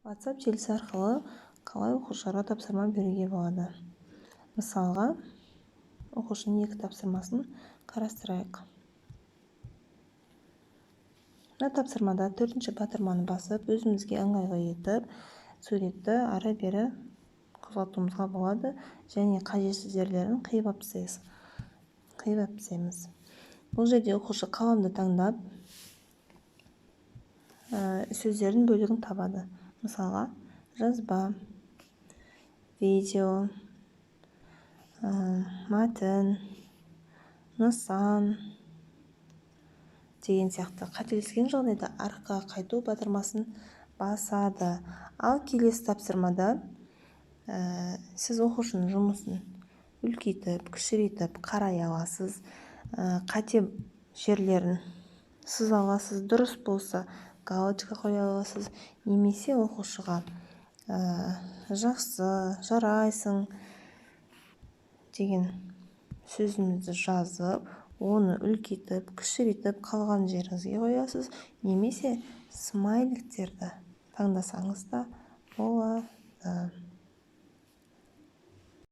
WhatsApp желісі арқылы қалай оқушыларға тапсырма беруге болады? Мысалға, оқушының екі тапсырмасын қарастырайық. Мына тапсырмада төртінші батырманы басып, өзімізге ыңғайлы етіп, суретті ары-бері қозғалтуымызға болады, және қажетсіз жерлерін қиып тастаймыз. Бұл жерде оқушы қаламды таңдап, сөздердің бөлігін табады. Мысалға, жазба, видео, мәтін, нысан деген сияқты. Қателескен жағдайда артқа қайту батырмасын басады. Ал келесі тапсырмада сіз оқушының жұмысын үлкейтіп, кішірейтіп қарай аласыз. Қате жерлерін сыза аласыз, дұрыс болса галочка қоя аласыз, немесе оқушыға жақсы, жарайсың деген сөзімізді жазып, оны үлкейтіп, кішірейтіп қалған жеріңізге қоясыз, немесе смайликтерді таңдасаңыз да болады.